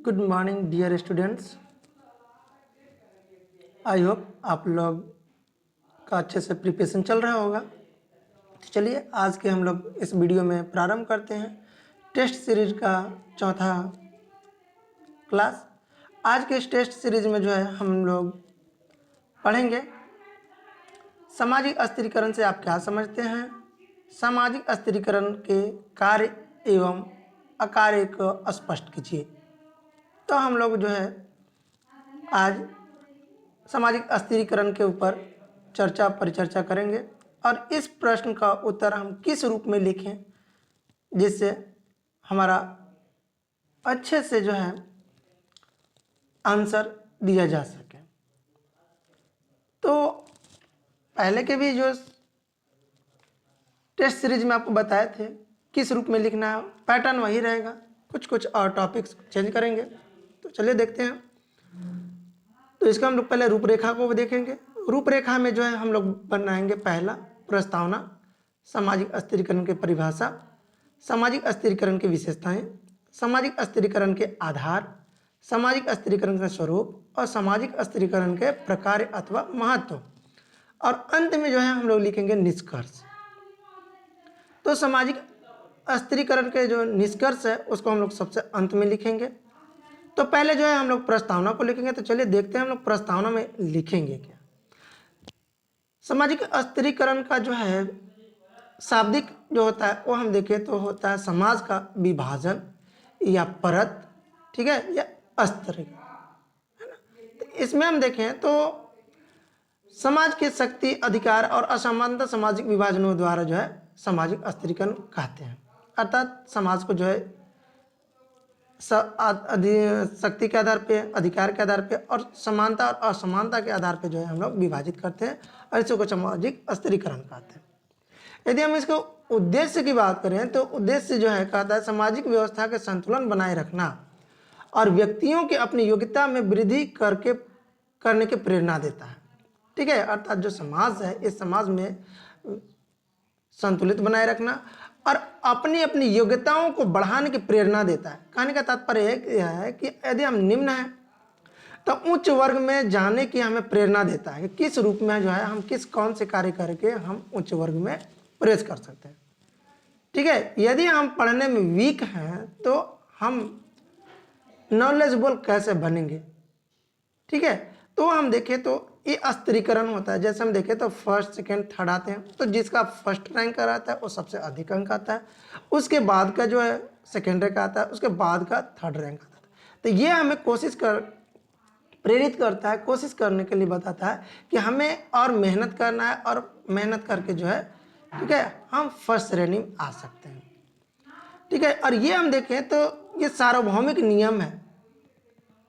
Good morning dear students. I hope आप लोग का अच्छे से प्रिपरेशन चल रहा होगा। तो चलिए आज के हम लोग इस वीडियो में प्रारंभ करते हैं टेस्ट सीरीज का चौथा क्लास। आज के इस टेस्ट सीरीज में जो है हम लोग पढ़ेंगे सामाजिक अस्थिरीकरण से आप क्या समझते हैं, सामाजिक अस्थिरीकरण के कार्य एवं अकार्य को स्पष्ट कीजिए। तो हम लोग जो है आज सामाजिक अस्थिरीकरण के ऊपर परिचर्चा करेंगे और इस प्रश्न का उत्तर हम किस रूप में लिखें जिससे हमारा अच्छे से जो है आंसर दिया जा सके। तो पहले के भी जो टेस्ट सीरीज में आपको बताए थे किस रूप में लिखना है, पैटर्न वही रहेगा, कुछ और टॉपिक्स चेंज करेंगे। तो चलिए देखते हैं। तो इसका हम लोग पहले रूपरेखा को देखेंगे। रूपरेखा में जो है हम लोग बनाएंगे पहला प्रस्तावना, सामाजिक अस्थिरीकरण की परिभाषा, सामाजिक अस्थिरीकरण की विशेषताएं, सामाजिक अस्थिरीकरण के आधार, सामाजिक अस्थिरीकरण का स्वरूप और सामाजिक अस्थिरीकरण के प्रकार अथवा महत्व, और अंत में जो है हम लोग लिखेंगे निष्कर्ष। तो सामाजिक अस्थिरीकरण के जो निष्कर्ष है उसको हम लोग सबसे अंत में लिखेंगे। तो पहले जो है हम लोग प्रस्तावना को लिखेंगे। तो चलिए देखते हैं हम लोग प्रस्तावना में लिखेंगे क्या। सामाजिक अस्थिरीकरण का जो है शाब्दिक जो होता है वो हम देखें तो होता है समाज का विभाजन या परत, ठीक है, या अस्त्र, है ना। तो इसमें हम देखें तो समाज की शक्ति, अधिकार और असमानता सामाजिक विभाजनों द्वारा जो है सामाजिक अस्थिरीकरण कहते हैं। अर्थात समाज को जो है शक्ति के आधार पे, अधिकार के आधार पे और समानता और असमानता के आधार पे जो है हम लोग विभाजित करते हैं और इसी को सामाजिक अस्थिरीकरण कहते हैं। यदि हम इसको उद्देश्य की बात करें तो उद्देश्य जो है कहता है सामाजिक व्यवस्था के संतुलन बनाए रखना और व्यक्तियों की अपनी योग्यता में वृद्धि करने की प्रेरणा देता है, ठीक है। अर्थात जो समाज है इस समाज में संतुलित बनाए रखना और अपनी अपनी योग्यताओं को बढ़ाने की प्रेरणा देता है। कहने का तात्पर्य यह है कि यदि हम निम्न हैं तो उच्च वर्ग में जाने की हमें प्रेरणा देता है कि किस रूप में जो है हम कौन से कार्य करके हम उच्च वर्ग में प्रवेश कर सकते हैं, ठीक है। यदि हम पढ़ने में वीक हैं तो हम नॉलेजेबल कैसे बनेंगे, ठीक है। तो हम देखें तो ये अस्थिरीकरण होता है। जैसे हम देखें तो फर्स्ट, सेकंड, थर्ड आते हैं। तो जिसका फर्स्ट रैंक आता है वो सबसे अधिक अंक आता है, उसके बाद का जो है सेकंड रैंक आता है, उसके बाद का थर्ड रैंक आता है। तो ये हमें प्रेरित करता है, कोशिश करने के लिए बताता है कि हमें और मेहनत करना है और मेहनत करके जो है, ठीक है, हम फर्स्ट श्रेणी में आ सकते हैं, ठीक है। और ये हम देखें तो ये सार्वभौमिक नियम है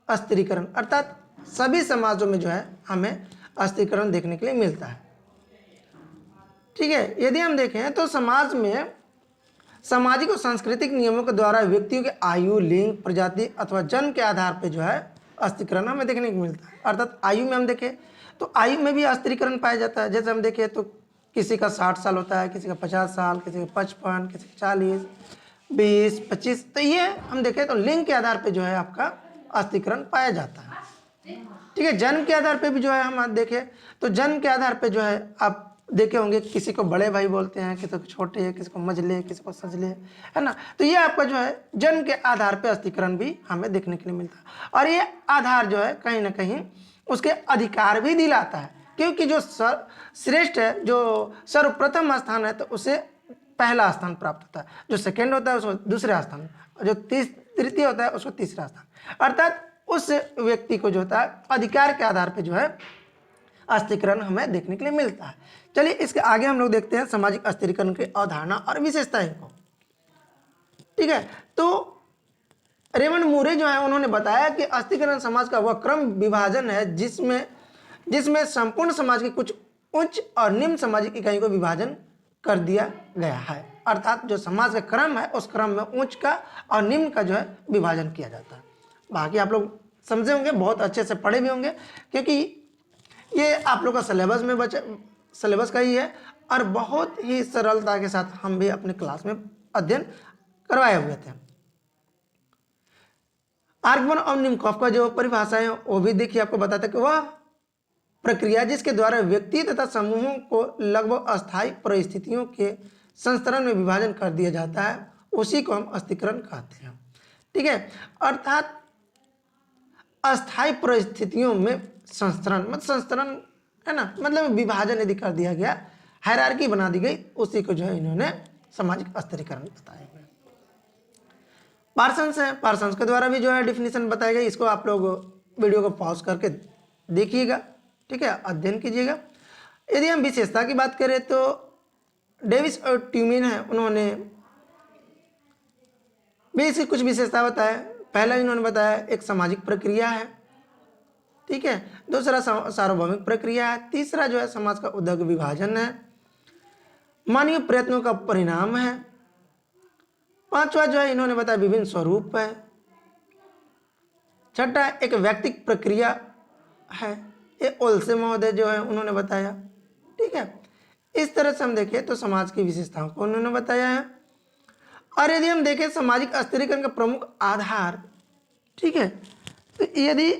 अस्थिरीकरण, अर्थात सभी समाजों में जो है हमें अस्थिरीकरण देखने के लिए मिलता है, ठीक है। यदि हम देखें तो समाज में सामाजिक और सांस्कृतिक नियमों के द्वारा व्यक्तियों के आयु, लिंग, प्रजाति अथवा जन्म के आधार पर जो है अस्थिरीकरण हमें देखने को मिलता है। अर्थात आयु में हम देखें तो आयु में भी अस्थिरीकरण पाया जाता है। जैसे हम देखें तो किसी का 60 साल होता है, किसी का 50 साल, किसी का 55, किसी का 40, 20, 25। तो ये हम देखें तो लिंग के आधार पर जो है आपका अस्थिरीकरण पाया जाता है, ठीक है। जन्म के आधार पे भी जो है हम देखें तो जन्म के आधार पे जो है आप देखे होंगे किसी को बड़े भाई बोलते हैं, किसी को छोटे, किसी को मझले, किसी को सजले, है ना। तो ये आपका जो है जन्म के आधार पे अस्थिरीकरण भी हमें देखने के लिए मिलता है और ये आधार जो है कहीं ना कहीं उसके अधिकार भी दिलाता है, क्योंकि जो श्रेष्ठ है, जो सर्वप्रथम स्थान है तो उसे पहला स्थान प्राप्त होता है, जो सेकेंड होता है उसको दूसरा स्थान, जो तृतीय होता है उसको तीसरा स्थान। अर्थात उस व्यक्ति को जो होता है अधिकार के आधार पे जो है अस्थिरीकरण हमें देखने के लिए मिलता है। चलिए इसके आगे हम लोग देखते हैं सामाजिक अस्थिरीकरण की अवधारणा और विशेषताएं को, ठीक है। तो रेमंड मूरे जो है उन्होंने बताया कि अस्थिरीकरण समाज का वह क्रम विभाजन है जिसमें संपूर्ण समाज की कुछ उच्च और निम्न सामाजिक इकाइयों को विभाजन कर दिया गया है। अर्थात जो समाज का क्रम है उस क्रम में उच्च का और निम्न का जो है विभाजन किया जाता है। बाकी आप लोग समझे होंगे, बहुत अच्छे से पढ़े भी होंगे, क्योंकि ये आप लोग का सिलेबस का ही है और बहुत ही सरलता के साथ हम भी अपने क्लास में अध्ययन करवाए हुए थे। आर्गमन और निमकॉफ का जो परिभाषा है वो भी देखिए आपको बताता है कि वह प्रक्रिया जिसके द्वारा व्यक्ति तथा समूहों को लगभग अस्थायी परिस्थितियों के संस्तरण में विभाजन कर दिया जाता है, उसी को हम अस्थिकरण कहते हैं। ठीक है, अर्थात अस्थायी परिस्थितियों में संस्तरण, मतलब संस्तरण है ना, मतलब विभाजन यदि कर दिया गया, हायरार्की बना दी गई, उसी को जो है इन्होंने सामाजिक अस्थिरीकरण बताया गया। पार्सन्स है, पार्सन्स के द्वारा भी जो है डिफिनीशन बताया गया, इसको आप लोग वीडियो को पॉज करके देखिएगा, ठीक है, अध्ययन कीजिएगा। यदि हम विशेषता की बात करें तो डेविस और ट्यूमिन है, उन्होंने भी इसकी कुछ विशेषता बताया। पहला इन्होंने बताया एक सामाजिक प्रक्रिया है, ठीक है, दूसरा सार्वभौमिक प्रक्रिया है, तीसरा जो है समाज का उद्योग विभाजन है, मानवीय प्रयत्नों का परिणाम है, पांचवा जो है इन्होंने बताया विभिन्न स्वरूप है, छठा एक व्यक्तिक प्रक्रिया है, ये ओल्से महोदय जो है उन्होंने बताया। ठीक है, इस तरह से हम देखें तो समाज की विशेषताओं को उन्होंने बताया है। और यदि हम देखें सामाजिक अस्थिरीकरण का प्रमुख आधार, ठीक है, तो यदि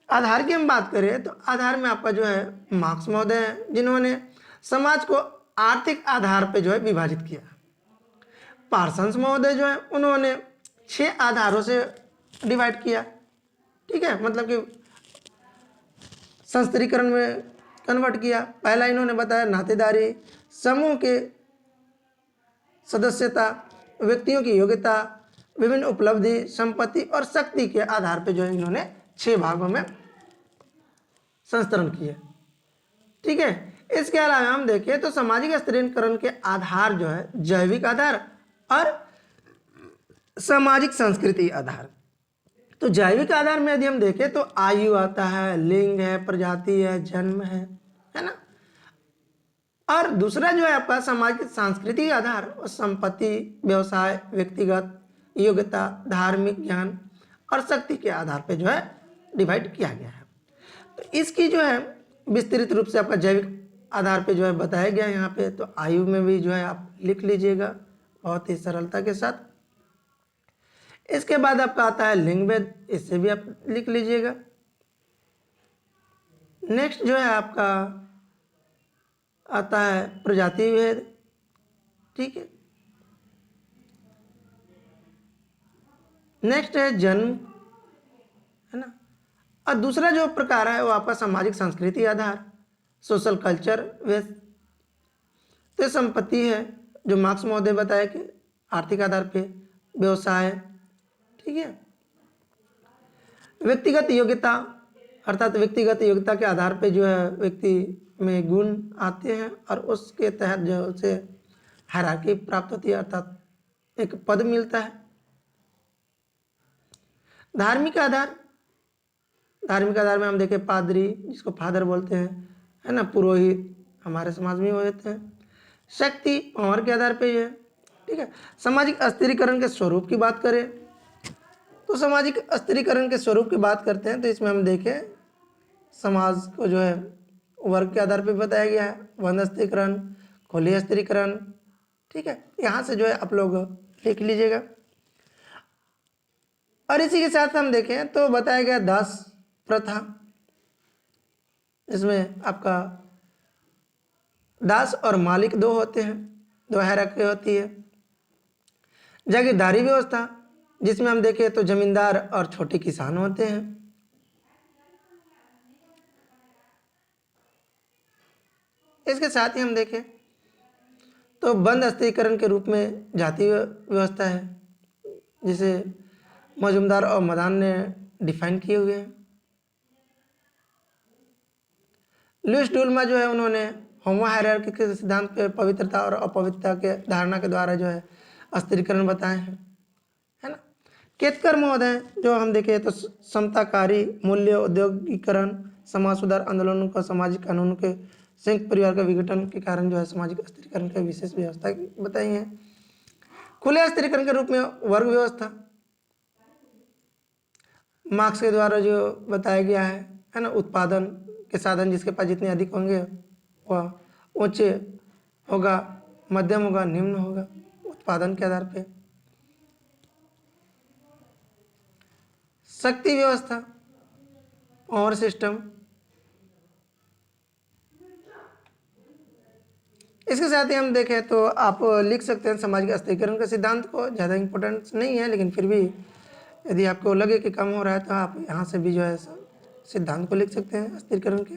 आधार की हम बात करें तो आधार में आपका जो है मार्क्स महोदय है, जिन्होंने समाज को आर्थिक आधार पर जो है विभाजित किया। पार्सन्स महोदय जो है उन्होंने 6 आधारों से डिवाइड किया। ठीक है, मतलब कि संस्तरीकरण में कन्वर्ट किया। पहला इन्होंने बताया नातेदारी, समूह के सदस्यता, व्यक्तियों की योग्यता, विभिन्न उपलब्धि, संपत्ति और शक्ति के आधार पर जो है इन्होंने 6 भागों में संस्तरण किए। ठीक है, इसके अलावा हम देखें तो सामाजिक अस्थिरीकरण के आधार जो है जैविक आधार और सामाजिक संस्कृति आधार। तो जैविक आधार में यदि हम देखें तो आयु आता है, लिंग है, प्रजाति है, जन्म है ना। और दूसरा जो है आपका सामाजिक सांस्कृतिक आधार और संपत्ति, व्यवसाय, व्यक्तिगत योग्यता, धार्मिक ज्ञान और शक्ति के आधार पे जो है डिवाइड किया गया है। तो इसकी जो है विस्तृत रूप से आपका जैविक आधार पे जो है बताया गया है यहाँ पे। तो आयु में भी जो है आप लिख लीजिएगा बहुत ही सरलता के साथ। इसके बाद आपका आता है लिंग भेद, इससे भी आप लिख लीजिएगा। नेक्स्ट जो है आपका आता है प्रजाति भेद, ठीक है। नेक्स्ट है जन्म, है ना। और दूसरा जो प्रकार है वो आपका सामाजिक संस्कृति आधार, सोशल कल्चर वेस। तो संपत्ति है जो मार्क्स महोदय बताया कि आर्थिक आधार पे, व्यवसाय, ठीक है। व्यक्तिगत योग्यता, अर्थात व्यक्तिगत योग्यता के आधार पे जो है व्यक्ति में गुण आते हैं और उसके तहत जो उसे हायरार्की प्राप्त होती है, अर्थात एक पद मिलता है। धार्मिक आधार, धार्मिक आधार में हम देखें पादरी, जिसको फादर बोलते हैं, है ना, पुरोहित हमारे समाज में होते हैं। शक्ति पावर के आधार पे है, ठीक है। सामाजिक अस्थिरीकरण के स्वरूप की बात करें तो सामाजिक अस्थिरीकरण के स्वरूप की बात करते हैं तो इसमें हम देखें समाज को जो है वर्ग के आधार पे बताया गया है, बंद अस्थिरीकरण, खुली अस्थिरीकरण, ठीक है। यहाँ से जो है आप लोग लिख लीजिएगा। और इसी के साथ हम देखें तो बताया गया दास प्रथा, इसमें आपका दास और मालिक दो होते हैं, दो हायरार्की होती है। जागीरदारी व्यवस्था, जिसमें हम देखें तो जमींदार और छोटे किसान होते हैं। इसके साथ ही हम देखें तो बंद अस्थिरीकरण के रूप में जाति व्यवस्था है, जिसे मजुमदार और मदान ने डिफाइन किए हुए हैं। लुईस डुल्मा जो है उन्होंने होमो हायरार्की के सिद्धांत पे पवित्रता और अपवित्रता के धारणा के द्वारा जो है अस्थिरीकरण बताए हैं, है ना। केतकर महोदय जो हम देखें तो समताकारी मूल्य, औद्योगिकरण, समाज सुधार आंदोलनों का, सामाजिक कानून के, संयुक्त परिवार का विघटन के कारण जो है सामाजिक अस्थिरीकरण की विशेष व्यवस्था बताई है। खुले अस्थिरीकरण के रूप में वर्ग व्यवस्था, मार्क्स के द्वारा जो बताया गया है ना, उत्पादन के साधन जिसके पास जितने अधिक होंगे वह ऊंचे होगा, मध्यम होगा, निम्न होगा, उत्पादन के आधार पे। शक्ति व्यवस्था, पावर सिस्टम। इसके साथ ही हम देखें तो आप लिख सकते हैं सामाजिक अस्थिरीकरण के सिद्धांत को। ज़्यादा इम्पोर्टेंस नहीं है, लेकिन फिर भी यदि आपको लगे कि कम हो रहा है तो आप यहाँ से भी जो है सिद्धांत को लिख सकते हैं अस्थिरीकरण के।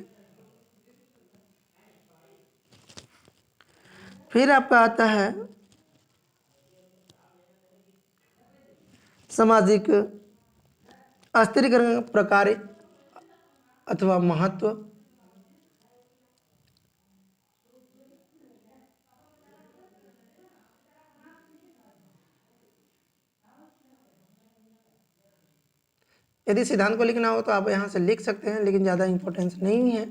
फिर आपका आता है सामाजिक अस्थिरीकरण प्रकार अथवा महत्व। यदि सिद्धांत को लिखना हो तो आप यहाँ से लिख सकते हैं, लेकिन ज़्यादा इम्पोर्टेंस नहीं है।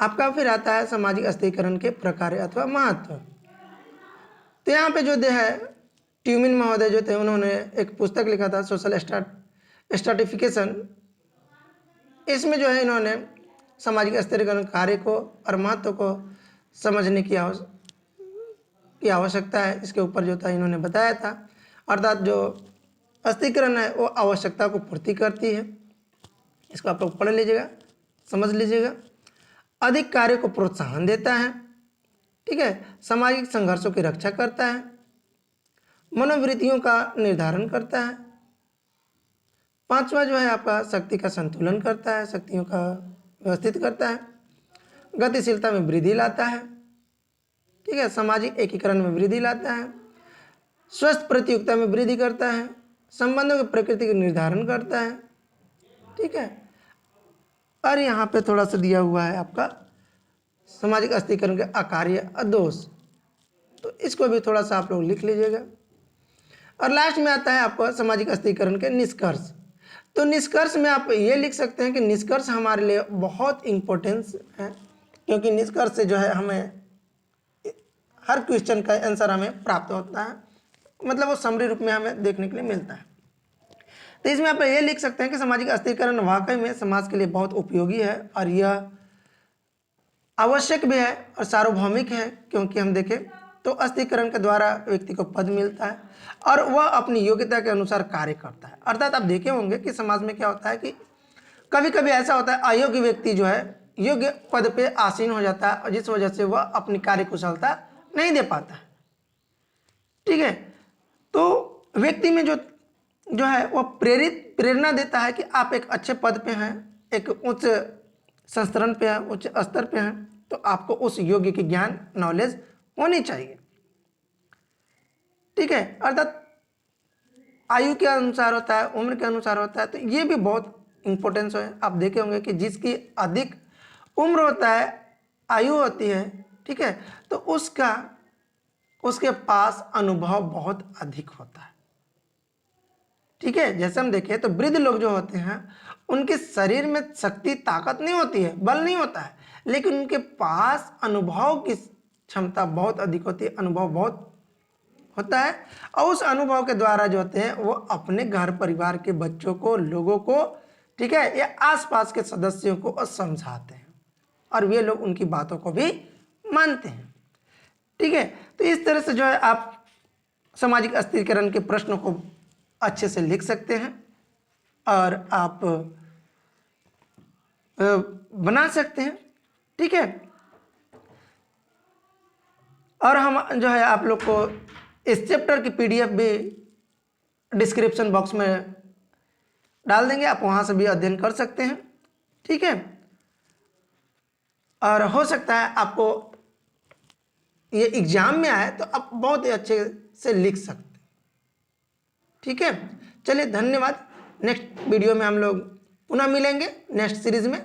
आपका फिर आता है सामाजिक अस्थिरीकरण के प्रकार अथवा महत्व। तो यहाँ पे जो है ट्यूमिन महोदय जो थे, उन्होंने एक पुस्तक लिखा था सोशल स्ट्रैटिफिकेशन। इसमें जो है इन्होंने सामाजिक अस्थिरीकरण कार्य को और महत्व को समझने की आवश्यकता है, इसके ऊपर जो था इन्होंने बताया था। अर्थात जो अस्थिरीकरण है वो आवश्यकता को पूर्ति करती है। इसको आप लोग पढ़ लीजिएगा, समझ लीजिएगा। अधिक कार्य को प्रोत्साहन देता है, ठीक है। सामाजिक संघर्षों की रक्षा करता है, मनोवृत्तियों का निर्धारण करता है। पांचवा जो है आपका शक्ति का संतुलन करता है, शक्तियों का व्यवस्थित करता है, गतिशीलता में वृद्धि लाता है, ठीक है। सामाजिक एकीकरण में वृद्धि लाता है, स्वस्थ प्रतियोगिता में वृद्धि करता है, संबंधों की प्रकृति का निर्धारण करता है, ठीक है। और यहाँ पे थोड़ा सा दिया हुआ है आपका सामाजिक अस्थिरीकरण के अकार्य अदोष, तो इसको भी थोड़ा सा आप लोग लिख लीजिएगा। और लास्ट में आता है आपको सामाजिक अस्थिरीकरण के निष्कर्ष। तो निष्कर्ष में आप ये लिख सकते हैं कि निष्कर्ष हमारे लिए बहुत इम्पोर्टेंस है, क्योंकि निष्कर्ष से जो है हमें हर क्वेश्चन का आंसर हमें प्राप्त होता है, मतलब वो समरी रूप में हमें देखने के लिए मिलता है। तो इसमें आप ये लिख सकते हैं कि सामाजिक अस्थिरीकरण वाकई में समाज के लिए बहुत उपयोगी है और यह आवश्यक भी है और सार्वभौमिक है, क्योंकि हम देखें तो अस्थिरीकरण के द्वारा व्यक्ति को पद मिलता है और वह अपनी योग्यता के अनुसार कार्य करता है। अर्थात आप देखे होंगे कि समाज में क्या होता है कि कभी कभी ऐसा होता है अयोग्य व्यक्ति जो है योग्य पद पे आसीन हो जाता है और जिस वजह से वह अपनी कार्यकुशलता नहीं दे पाता है, ठीक है। तो व्यक्ति में जो है वह प्रेरणा देता है कि आप एक अच्छे पद पे हैं, एक उच्च संस्करण पे हैं, उच्च स्तर पे हैं, तो आपको उस योग्य की ज्ञान नॉलेज होनी चाहिए, ठीक है। अर्थात आयु के अनुसार होता है, उम्र के अनुसार होता है, तो ये भी बहुत इम्पोर्टेंस है। आप देखे होंगे कि जिसकी अधिक उम्र होता है, आयु होती है, ठीक है, तो उसके पास अनुभव बहुत अधिक होता है, ठीक है। जैसे हम देखें तो वृद्ध लोग जो होते हैं उनके शरीर में शक्ति ताकत नहीं होती है, बल नहीं होता है, लेकिन उनके पास अनुभव की क्षमता बहुत अधिक होती है, अनुभव बहुत होता है। और उस अनुभव के द्वारा जो होते हैं वो अपने घर परिवार के बच्चों को, लोगों को, ठीक है, या आसपास के सदस्यों को समझाते हैं और वे लोग उनकी बातों को भी मानते हैं, ठीक है। तो इस तरह से जो है आप सामाजिक अस्थिरीकरण के प्रश्नों को अच्छे से लिख सकते हैं और आप बना सकते हैं, ठीक है। और हम जो है आप लोग को इस चैप्टर की पीडीएफ भी डिस्क्रिप्शन बॉक्स में डाल देंगे, आप वहाँ से भी अध्ययन कर सकते हैं, ठीक है। और हो सकता है आपको ये एग्जाम में आए तो आप बहुत ही अच्छे से लिख सकते हैं, ठीक है। चलिए, धन्यवाद। नेक्स्ट वीडियो में हम लोग पुनः मिलेंगे नेक्स्ट सीरीज में।